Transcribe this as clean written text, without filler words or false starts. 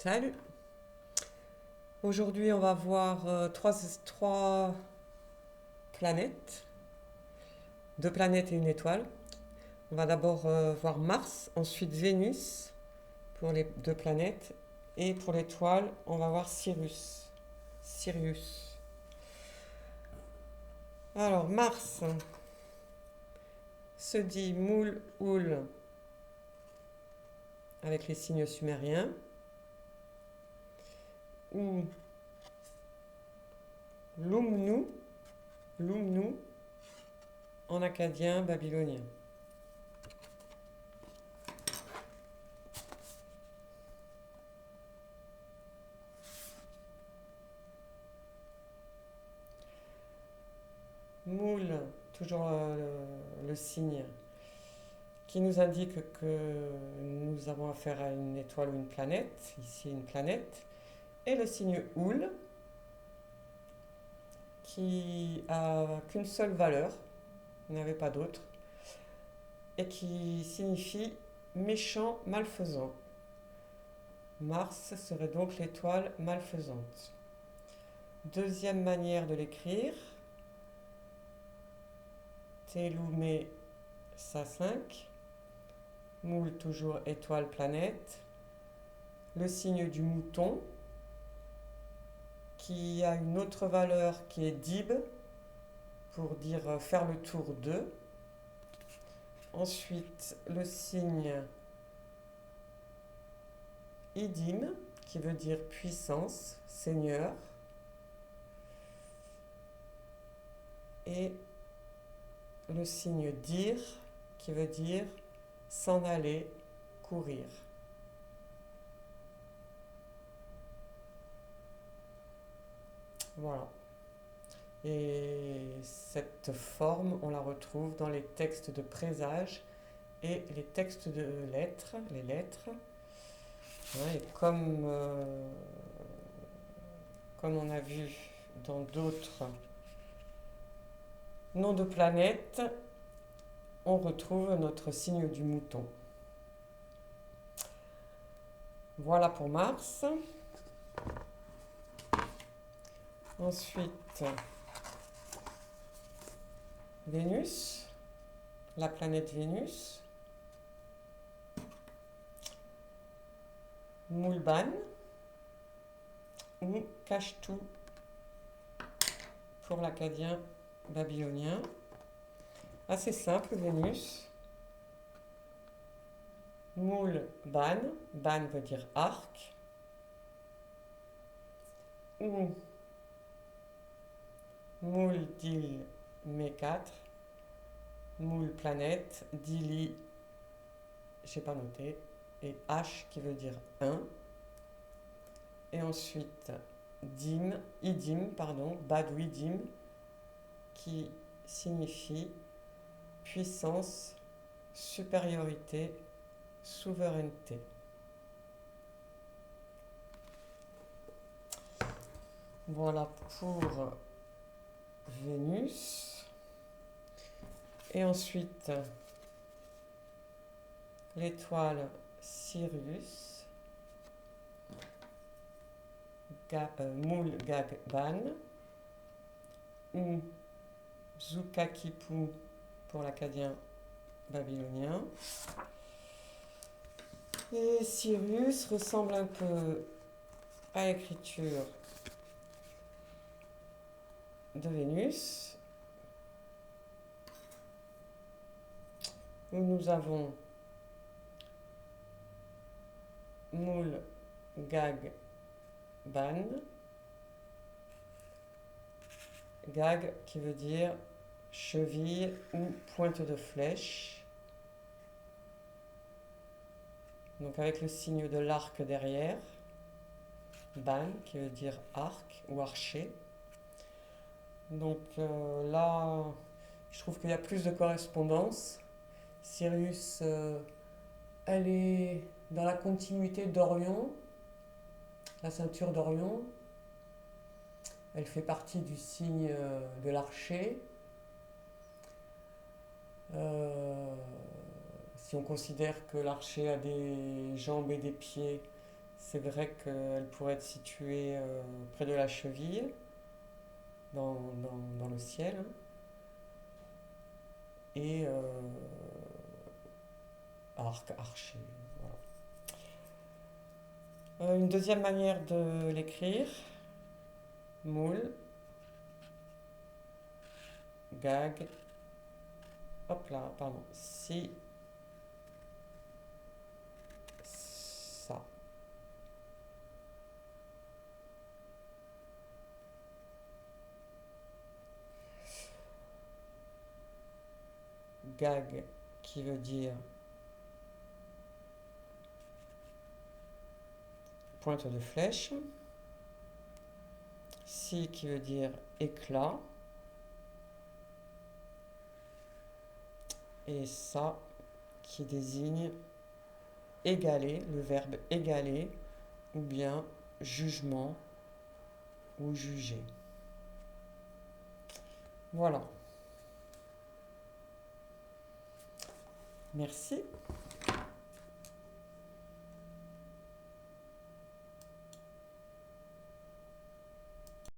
Salut! Aujourd'hui, on va voir trois planètes, deux planètes et une étoile. On va d'abord voir Mars, ensuite Vénus pour les deux planètes, et pour l'étoile, on va voir Sirius. Sirius. Alors, Mars se dit Moul Oul avec les signes sumériens, ou Lumnu, Lumnu en acadien babylonien. Moule, toujours le signe qui nous indique que nous avons affaire à une étoile ou une planète, ici une planète, et le signe Oul qui a qu'une seule valeur, il n'y avait pas d'autre, et qui signifie méchant, malfaisant. Mars serait donc l'étoile malfaisante. Deuxième manière de l'écrire, Teloumé Sa5, Moule toujours étoile planète, le signe du mouton qui a une autre valeur qui est Dib pour dire faire le tour de. Ensuite le signe Idim qui veut dire puissance, seigneur, et le signe Dir qui veut dire s'en aller, courir. Voilà. Et cette forme, on la retrouve dans les textes de présage et les textes de lettres, les lettres. Ouais, et comme on a vu dans d'autres noms de planètes, on retrouve notre signe du mouton. Voilà pour Mars. Ensuite, Vénus, la planète Vénus, Moulban ou Kashtu pour l'acadien babylonien. Assez simple, Vénus. Moulban, ban veut dire arc, ou Moule Dil Mé 4, Moule planète, Dili, j'ai pas noté, et H qui veut dire 1. Et ensuite Idim, Badouidim, qui signifie puissance, supériorité, souveraineté. Voilà pour Vénus. Et ensuite, l'étoile Sirius, Moule Gagban, ou Zukakipu pour l'acadien babylonien. Et Sirius ressemble un peu à l'écriture de Vénus, où nous avons Moule Gag Ban, Gag qui veut dire cheville ou pointe de flèche, donc avec le signe de l'arc derrière, Ban qui veut dire arc ou archer. Donc là, je trouve qu'il y a plus de correspondance. Sirius, elle est dans la continuité d'Orion, la ceinture d'Orion. Elle fait partie du signe de l'archer. Si on considère que l'archer a des jambes et des pieds, C'est vrai qu'elle pourrait être située près de la cheville, dans le ciel, hein. Et arc, archer, voilà. Une deuxième manière de l'écrire, moule, gag, hop là, pardon, si, ça. Gag qui veut dire pointe de flèche. Si qui veut dire éclat. Et ça qui désigne égaler, le verbe égaler, ou bien jugement ou juger. Voilà. Merci.